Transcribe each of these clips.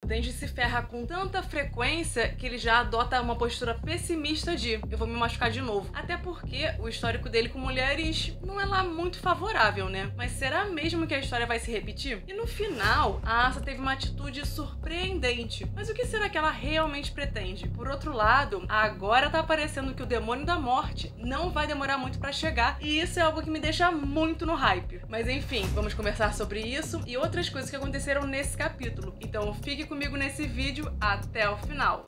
Denji se ferra com tanta frequência que ele já adota uma postura pessimista de eu vou me machucar de novo. Até porque o histórico dele com mulheres não é lá muito favorável, né? Mas será mesmo que a história vai se repetir? E no final, a Asa teve uma atitude surpreendente. Mas o que será que ela realmente pretende? Por outro lado, agora tá parecendo que o demônio da morte não vai demorar muito pra chegar, e isso é algo que me deixa muito no hype. Mas enfim, vamos conversar sobre isso e outras coisas que aconteceram nesse capítulo. Então fique comigo nesse vídeo até o final.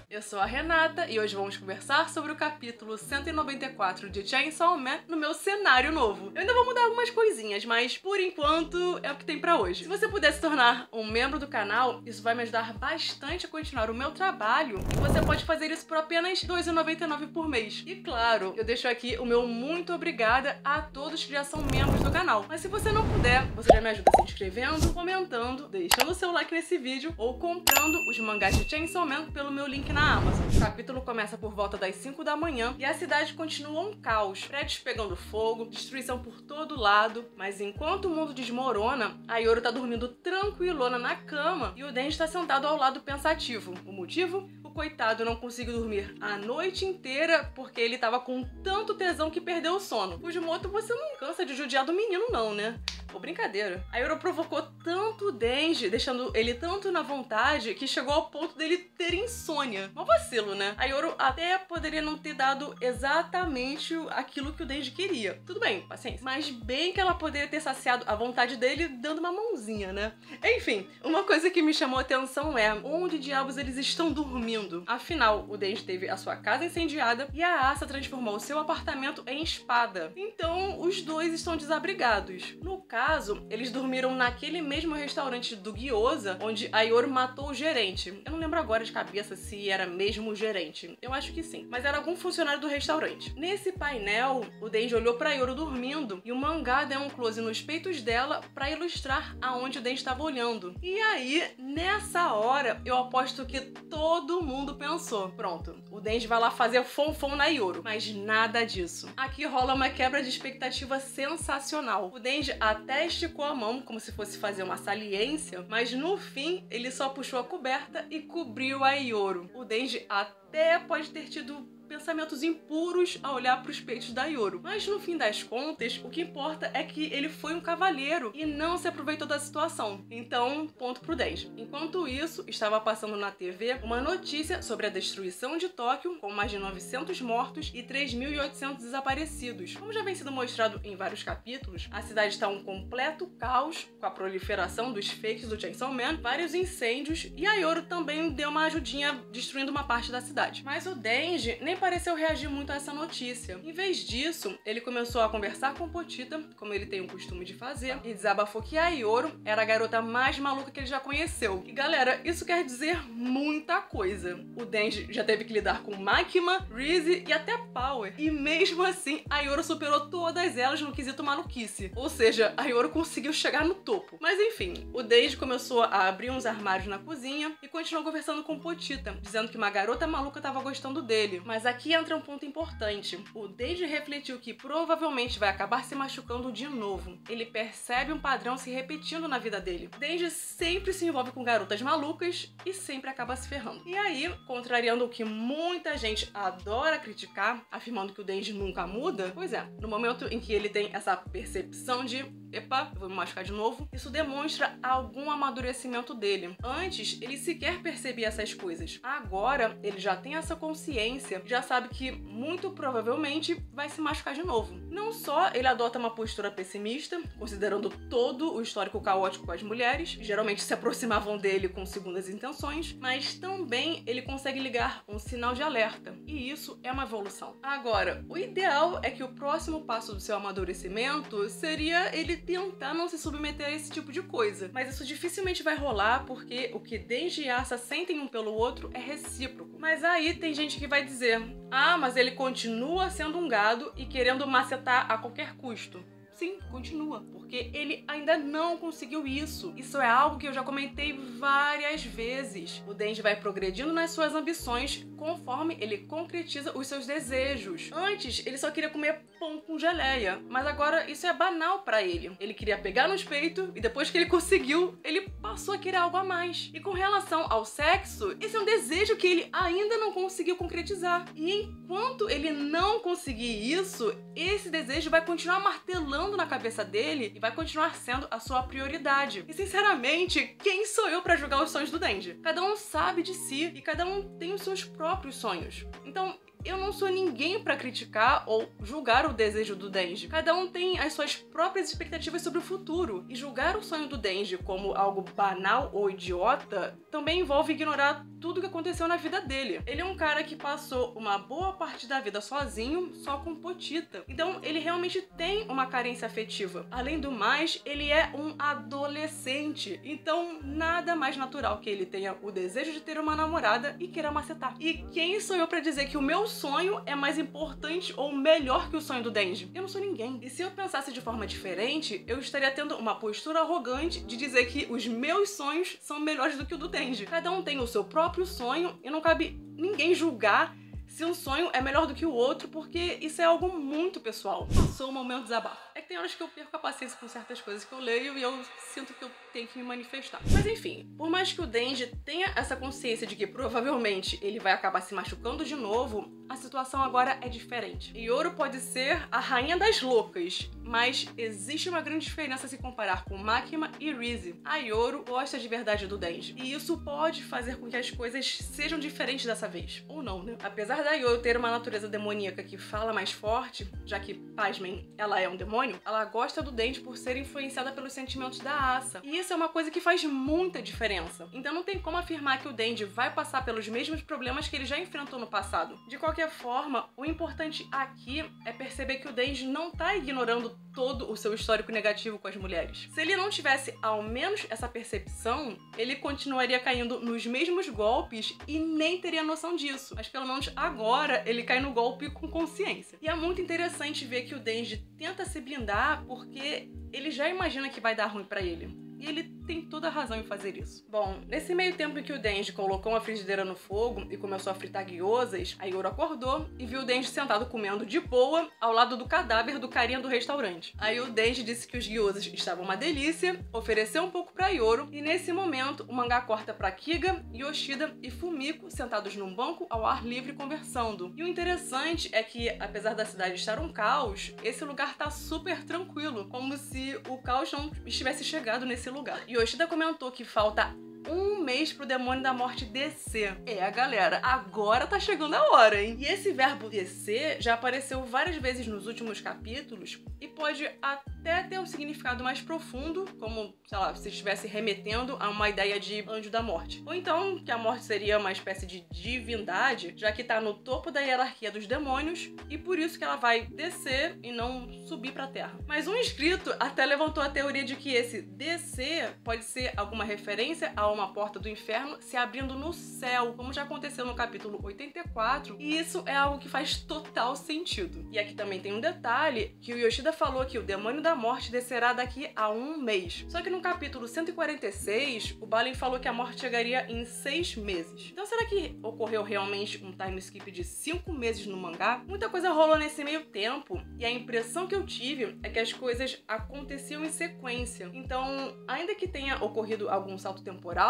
Eu sou a Renata e hoje vamos conversar sobre o capítulo 194 de Chainsaw Man no meu cenário novo. Eu ainda vou mudar algumas coisinhas, mas por enquanto é o que tem pra hoje. Se você puder se tornar um membro do canal, isso vai me ajudar bastante a continuar o meu trabalho, e você pode fazer isso por apenas R$ 2,99 por mês. E claro, eu deixo aqui o meu muito obrigada a todos que já são membros do canal. Mas se você não puder, você já me ajuda se inscrevendo, comentando, deixando o seu like nesse vídeo ou comprando os mangás de Chainsaw Man pelo meu link na Amazon. O capítulo começa por volta das 5 da manhã e a cidade continua um caos, prédios pegando fogo, destruição por todo lado, mas enquanto o mundo desmorona, a Yoru tá dormindo tranquilona na cama e o Denji tá sentado ao lado pensativo. O motivo? O coitado não conseguiu dormir a noite inteira porque ele tava com tanto tesão que perdeu o sono. Fujimoto, você não cansa de judiar do menino não, né? Pô, brincadeira. A Yoru provocou tanto o Denji, deixando ele tanto na vontade, que chegou ao ponto dele ter insônia. Um vacilo, né? A Yoru até poderia não ter dado exatamente aquilo que o Denji queria. Tudo bem, paciência. Mas bem que ela poderia ter saciado a vontade dele dando uma mãozinha, né? Enfim, uma coisa que me chamou a atenção é onde diabos eles estão dormindo. Afinal, o Denji teve a sua casa incendiada e a Asa transformou o seu apartamento em espada. Então, os dois estão desabrigados. No caso, eles dormiram naquele mesmo restaurante do Gyoza, onde a Yoru matou o gerente. Eu não lembro agora de cabeça se era mesmo o gerente. Eu acho que sim. Mas era algum funcionário do restaurante. Nesse painel, o Denji olhou pra Yoru dormindo e o mangá deu um close nos peitos dela pra ilustrar aonde o Denji estava olhando. E aí, nessa hora, eu aposto que todo mundo pensou: pronto, o Denji vai lá fazer fonfon na Yoru. Mas nada disso. Aqui rola uma quebra de expectativa sensacional. O Denji até esticou a mão como se fosse fazer uma saliência, mas no fim ele só puxou a coberta e cobriu a Yoru. O Denji até pode ter tido pensamentos impuros a olhar para os peitos da Yoru. Mas no fim das contas, o que importa é que ele foi um cavalheiro e não se aproveitou da situação. Então, ponto pro Denji. Enquanto isso, estava passando na TV uma notícia sobre a destruição de Tóquio, com mais de 900 mortos e 3.800 desaparecidos. Como já vem sendo mostrado em vários capítulos, a cidade está um completo caos, com a proliferação dos fakes do Chainsaw Man, vários incêndios, e a Yoru também deu uma ajudinha destruindo uma parte da cidade. Mas o Denji nem pareceu reagir muito a essa notícia. Em vez disso, ele começou a conversar com Pochita, como ele tem o costume de fazer, e desabafou que a Yoru era a garota mais maluca que ele já conheceu. E galera, isso quer dizer muita coisa. O Denji já teve que lidar com Makima, Reese e até Power. E mesmo assim, a Yoru superou todas elas no quesito maluquice. Ou seja, a Yoru conseguiu chegar no topo. Mas enfim, o Denji começou a abrir uns armários na cozinha e continuou conversando com Pochita, dizendo que uma garota maluca estava gostando dele. Mas aqui entra um ponto importante. O Denji refletiu que provavelmente vai acabar se machucando de novo. Ele percebe um padrão se repetindo na vida dele. Denji sempre se envolve com garotas malucas e sempre acaba se ferrando. E aí, contrariando o que muita gente adora criticar, afirmando que o Denji nunca muda, pois é, no momento em que ele tem essa percepção de epa, eu vou me machucar de novo, isso demonstra algum amadurecimento dele. Antes, ele sequer percebia essas coisas. Agora, ele já tem essa consciência, já sabe que muito provavelmente vai se machucar de novo. Não só ele adota uma postura pessimista, considerando todo o histórico caótico com as mulheres, que geralmente se aproximavam dele com segundas intenções, mas também ele consegue ligar um sinal de alerta. E isso é uma evolução. Agora, o ideal é que o próximo passo do seu amadurecimento seria ele tentar não se submeter a esse tipo de coisa. Mas isso dificilmente vai rolar porque o que Denji e Asa sentem um pelo outro é recíproco. Mas aí tem gente que vai dizer: ah, mas ele continua sendo um gado e querendo macetar a qualquer custo. sim, continua, porque ele ainda não conseguiu isso. Isso é algo que eu já comentei várias vezes. O Denji vai progredindo nas suas ambições conforme ele concretiza os seus desejos. Antes, ele só queria comer pão com geleia, mas agora isso é banal pra ele. Ele queria pegar nos peitos e depois que ele conseguiu, ele passou a querer algo a mais. E com relação ao sexo, esse é um desejo que ele ainda não conseguiu concretizar. E enquanto ele não conseguir isso, esse desejo vai continuar martelando na cabeça dele e vai continuar sendo a sua prioridade. E sinceramente, quem sou eu pra julgar os sonhos do Denji? Cada um sabe de si e cada um tem os seus próprios sonhos. Então, eu não sou ninguém pra criticar ou julgar o desejo do Denji. Cada um tem as suas próprias expectativas sobre o futuro. E julgar o sonho do Denji como algo banal ou idiota também envolve ignorar tudo que aconteceu na vida dele. Ele é um cara que passou uma boa parte da vida sozinho, só com Potita. Então, ele realmente tem uma carência afetiva. Além do mais, ele é um adolescente. Então, nada mais natural que ele tenha o desejo de ter uma namorada e queira macetar. E quem sou eu pra dizer que o meu sonho é mais importante ou melhor que o sonho do Denji? Eu não sou ninguém. E se eu pensasse de forma diferente, eu estaria tendo uma postura arrogante de dizer que os meus sonhos são melhores do que o do Denji. Cada um tem o seu próprio sonho e não cabe ninguém julgar se um sonho é melhor do que o outro, porque isso é algo muito pessoal. Passou o momento desabafo. É que tem horas que eu perco a paciência com certas coisas que eu leio e eu sinto que eu tenho que me manifestar. Mas enfim, por mais que o Denji tenha essa consciência de que provavelmente ele vai acabar se machucando de novo, a situação agora é diferente. Ioro pode ser a rainha das loucas, mas existe uma grande diferença se comparar com Makima e Rizzy. A Ioro gosta de verdade do Denji, e isso pode fazer com que as coisas sejam diferentes dessa vez. Ou não, né? Apesar da Ioro ter uma natureza demoníaca que fala mais forte, já que, pasmem, ela é um demônio, ela gosta do Denji por ser influenciada pelos sentimentos da Asa. E isso é uma coisa que faz muita diferença. Então não tem como afirmar que o Denji vai passar pelos mesmos problemas que ele já enfrentou no passado. De qualquer forma, o importante aqui é perceber que o Denji não tá ignorando todo o seu histórico negativo com as mulheres. Se ele não tivesse ao menos essa percepção, ele continuaria caindo nos mesmos golpes e nem teria noção disso. Mas pelo menos agora ele cai no golpe com consciência. E é muito interessante ver que o Denji tenta se blindar porque ele já imagina que vai dar ruim pra ele. E ele tem toda a razão em fazer isso. Bom, nesse meio tempo em que o Denji colocou uma frigideira no fogo e começou a fritar guiosas, a Ioro acordou e viu o Denji sentado comendo de boa ao lado do cadáver do carinha do restaurante. Aí o Denji disse que os guiosas estavam uma delícia, ofereceu um pouco pra Ioro e nesse momento o mangá corta pra Kiga, Yoshida e Fumiko sentados num banco ao ar livre conversando. E o interessante é que, apesar da cidade estar um caos, esse lugar tá super tranquilo, como se o caos não estivesse chegado nesse lugar. Yoshida comentou que falta um mês pro demônio da morte descer. É, galera, agora tá chegando a hora, hein? E esse verbo descer já apareceu várias vezes nos últimos capítulos e pode até ter um significado mais profundo, como, sei lá, se estivesse remetendo a uma ideia de anjo da morte. Ou então que a morte seria uma espécie de divindade, já que tá no topo da hierarquia dos demônios e por isso que ela vai descer e não subir pra terra. Mas um inscrito até levantou a teoria de que esse descer pode ser alguma referência a uma porta do inferno se abrindo no céu, como já aconteceu no capítulo 84, e isso é algo que faz total sentido. E aqui também tem um detalhe, que o Yoshida falou que o demônio da morte descerá daqui a um mês. Só que no capítulo 146, o Balen falou que a morte chegaria em 6 meses. Então será que ocorreu realmente um time skip de 5 meses no mangá? Muita coisa rolou nesse meio tempo, e a impressão que eu tive é que as coisas aconteciam em sequência. Então, ainda que tenha ocorrido algum salto temporal,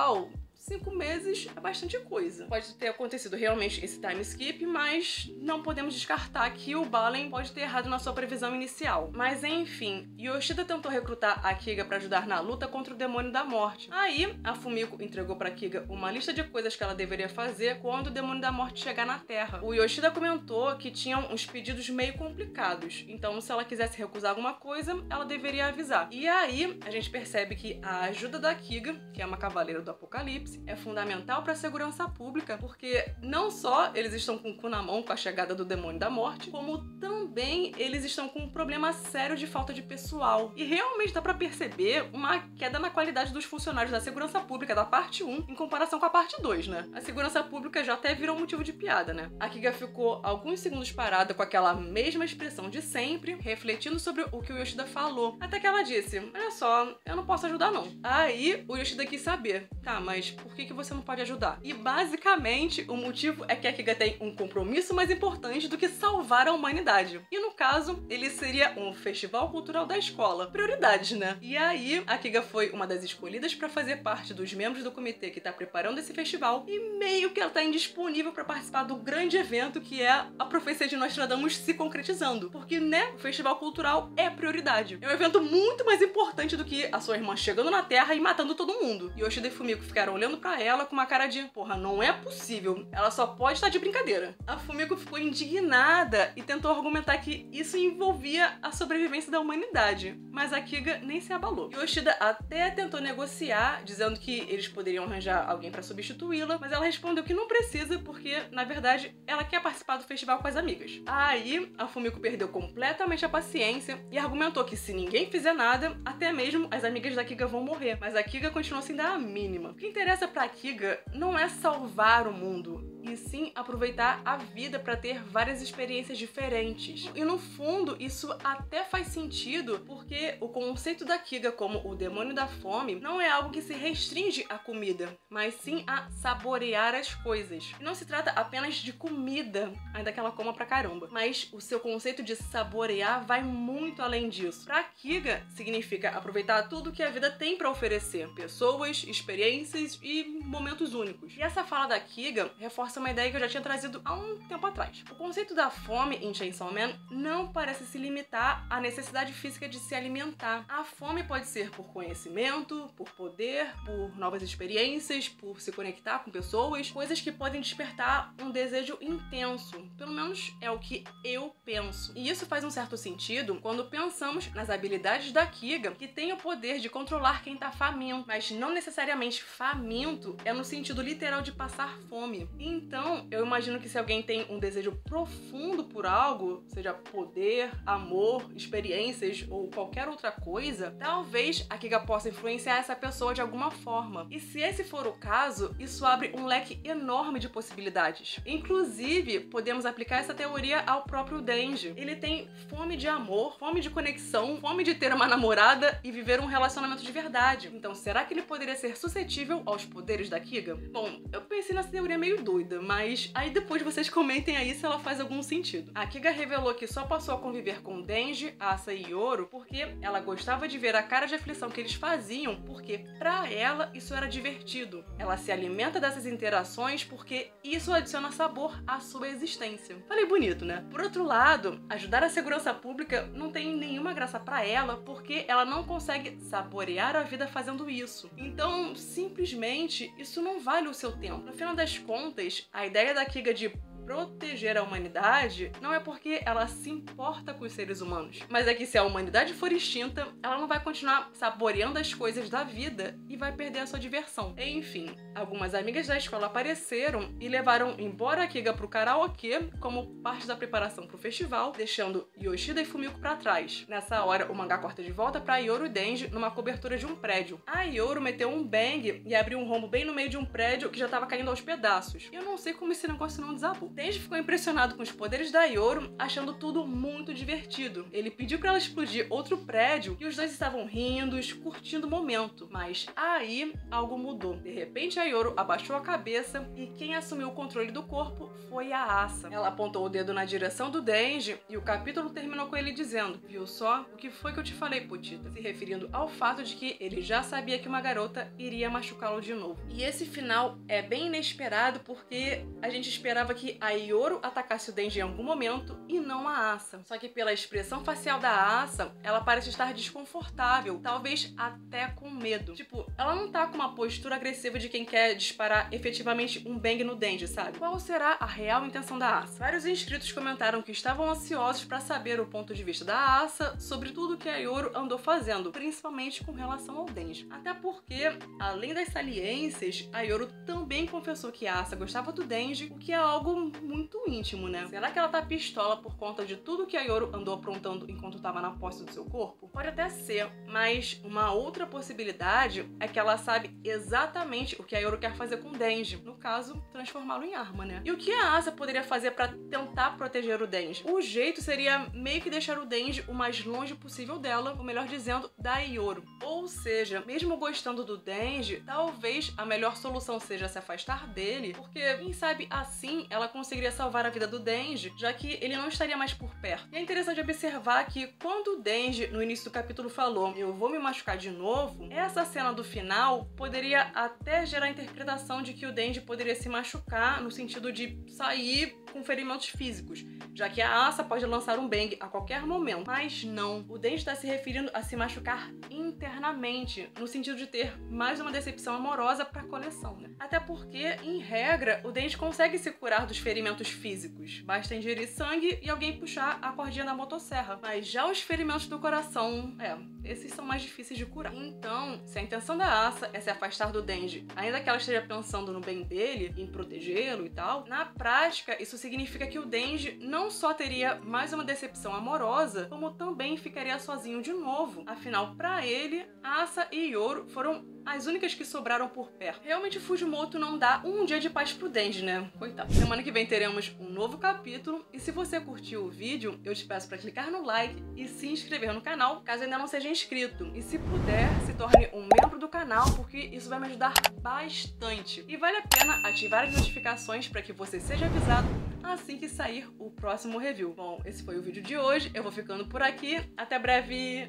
5 meses é bastante coisa. Pode ter acontecido realmente esse time skip, mas não podemos descartar que o Balen pode ter errado na sua previsão inicial. Mas enfim, Yoshida tentou recrutar a Kiga pra ajudar na luta contra o demônio da morte. Aí, a Fumiko entregou pra Kiga uma lista de coisas que ela deveria fazer quando o demônio da morte chegar na Terra. O Yoshida comentou que tinham uns pedidos meio complicados, então se ela quisesse recusar alguma coisa, ela deveria avisar. E aí, a gente percebe que a ajuda da Kiga, que é uma cavaleira do Apocalipse, disse, é fundamental para a segurança pública, porque não só eles estão com o cu na mão com a chegada do demônio da morte, como também eles estão com um problema sério de falta de pessoal. E realmente dá para perceber uma queda na qualidade dos funcionários da segurança pública da parte 1 em comparação com a parte 2, né? A segurança pública já até virou motivo de piada, né? A Kiga ficou alguns segundos parada com aquela mesma expressão de sempre, refletindo sobre o que o Yoshida falou. Até que ela disse, olha só, eu não posso ajudar não. Aí o Yoshida quis saber, tá, mas por que você não pode ajudar? E basicamente o motivo é que a Kiga tem um compromisso mais importante do que salvar a humanidade. E no caso, ele seria um festival cultural da escola. Prioridades, né? E aí a Kiga foi uma das escolhidas para fazer parte dos membros do comitê que tá preparando esse festival e meio que ela tá indisponível para participar do grande evento que é a profecia de Nostradamus se concretizando. Porque, né, o festival cultural é prioridade. É um evento muito mais importante do que a sua irmã chegando na Terra e matando todo mundo. E Yoshida e Fumiko ficaram olhando pra ela com uma cara de porra, não é possível. Ela só pode estar de brincadeira. A Fumiko ficou indignada e tentou argumentar que isso envolvia a sobrevivência da humanidade. Mas a Kiga nem se abalou. Yoshida até tentou negociar, dizendo que eles poderiam arranjar alguém pra substituí-la, mas ela respondeu que não precisa porque, na verdade, ela quer participar do festival com as amigas. Aí, a Fumiko perdeu completamente a paciência e argumentou que se ninguém fizer nada, até mesmo as amigas da Kiga vão morrer. Mas a Kiga continuou sem dar a mínima. O que interessa pra Kiga não é salvar o mundo, e sim aproveitar a vida para ter várias experiências diferentes. E no fundo, isso até faz sentido, porque o conceito da Kiga como o demônio da fome não é algo que se restringe à comida, mas sim a saborear as coisas. E não se trata apenas de comida, ainda que ela coma pra caramba, mas o seu conceito de saborear vai muito além disso. Pra Kiga, significa aproveitar tudo que a vida tem para oferecer, pessoas, experiências e momentos únicos. E essa fala da Kiga reforça uma ideia que eu já tinha trazido há um tempo atrás. O conceito da fome em Chainsaw Man não parece se limitar à necessidade física de se alimentar. A fome pode ser por conhecimento, por poder, por novas experiências, por se conectar com pessoas, coisas que podem despertar um desejo intenso. Pelo menos é o que eu penso. E isso faz um certo sentido quando pensamos nas habilidades da Kiga, que tem o poder de controlar quem tá faminto, mas não necessariamente faminto é no sentido literal de passar fome. Então, eu imagino que se alguém tem um desejo profundo por algo, seja poder, amor, experiências ou qualquer outra coisa, talvez a Kiga possa influenciar essa pessoa de alguma forma. E se esse for o caso, isso abre um leque enorme de possibilidades. Inclusive, podemos aplicar essa teoria ao próprio Denji. Ele tem fome de amor, fome de conexão, fome de ter uma namorada e viver um relacionamento de verdade. Então, será que ele poderia ser suscetível aos poderes da Kiga? Bom, eu pensei nessa teoria meio doida, mas aí depois vocês comentem aí se ela faz algum sentido. A Kiga revelou que só passou a conviver com Denji, Asa e Yoru porque ela gostava de ver a cara de aflição que eles faziam, porque pra ela isso era divertido. Ela se alimenta dessas interações porque isso adiciona sabor à sua existência. Falei bonito, né? Por outro lado, ajudar a segurança pública não tem nenhuma graça pra ela porque ela não consegue saborear a vida fazendo isso. Então, simplesmente, isso não vale o seu tempo. No final das contas, a ideia da Kiga de proteger a humanidade não é porque ela se importa com os seres humanos, mas é que se a humanidade for extinta, ela não vai continuar saboreando as coisas da vida e vai perder a sua diversão. Enfim, algumas amigas da escola apareceram e levaram embora a Kiga pro karaokê como parte da preparação pro festival, deixando Yoshida e Fumiko pra trás. Nessa hora, o mangá corta de volta pra Yoru e Denji numa cobertura de um prédio. A Yoru meteu um bang e abriu um rombo bem no meio de um prédio que já tava caindo aos pedaços. Eu não sei como esse negócio não desabou. Denji ficou impressionado com os poderes da Yoru, achando tudo muito divertido. Ele pediu pra ela explodir outro prédio e os dois estavam rindo, curtindo o momento. Mas aí, algo mudou. De repente, a Yoru abaixou a cabeça e quem assumiu o controle do corpo foi a Asa. Ela apontou o dedo na direção do Denji e o capítulo terminou com ele dizendo: "Viu só? O que foi que eu te falei, Putita?", se referindo ao fato de que ele já sabia que uma garota iria machucá-lo de novo. E esse final é bem inesperado porque a gente esperava que a Yoru atacasse o Denji em algum momento e não a Asa. Só que pela expressão facial da Asa, ela parece estar desconfortável, talvez até com medo. Tipo, ela não tá com uma postura agressiva de quem quer disparar efetivamente um bang no Denji, sabe? Qual será a real intenção da Asa? Vários inscritos comentaram que estavam ansiosos para saber o ponto de vista da Asa sobre tudo que a Yoru andou fazendo, principalmente com relação ao Denji. Até porque, além das saliências, a Yoru também confessou que a Asa gostava do Denji, o que é algo muito íntimo, né? Será que ela tá pistola por conta de tudo que a Yoru andou aprontando enquanto tava na posse do seu corpo? Pode até ser, mas uma outra possibilidade é que ela sabe exatamente o que a Yoru quer fazer com o Denji, no caso, transformá-lo em arma, né? E o que a Asa poderia fazer pra tentar proteger o Denji? O jeito seria meio que deixar o Denji o mais longe possível dela, ou melhor dizendo, da Yoru. Ou seja, mesmo gostando do Denji, talvez a melhor solução seja se afastar dele, porque quem sabe assim ela conseguiria salvar a vida do Denji, já que ele não estaria mais por perto. E é interessante observar que quando o Denji, no início do capítulo, falou "eu vou me machucar de novo", essa cena do final poderia até gerar a interpretação de que o Denji poderia se machucar no sentido de sair com ferimentos físicos, já que a Asa pode lançar um bang a qualquer momento. Mas não, o Denji está se referindo a se machucar internamente, no sentido de ter mais uma decepção amorosa pra coleção, né? Até porque, em regra, o Denji consegue se curar dos ferimentos físicos. Basta ingerir sangue e alguém puxar a cordinha da motosserra. Mas já os ferimentos do coração, esses são mais difíceis de curar. Então, se a intenção da Asa é se afastar do Denji, ainda que ela esteja pensando no bem dele, em protegê-lo e tal, na prática, isso significa que o Denji não só teria mais uma decepção amorosa, como também ficaria sozinho de novo. Afinal, pra ele, Asa e Yoru foram as únicas que sobraram por perto. Realmente, Fujimoto não dá um dia de paz pro Denji, né? Coitado. Semana que vem teremos um novo capítulo, e se você curtiu o vídeo, eu te peço pra clicar no like e se inscrever no canal, caso ainda não seja inscrito. E se puder, se torne um membro do canal, porque isso vai me ajudar bastante. E vale a pena ativar as notificações para que você seja avisado assim que sair o próximo review. Bom, esse foi o vídeo de hoje, eu vou ficando por aqui, até breve!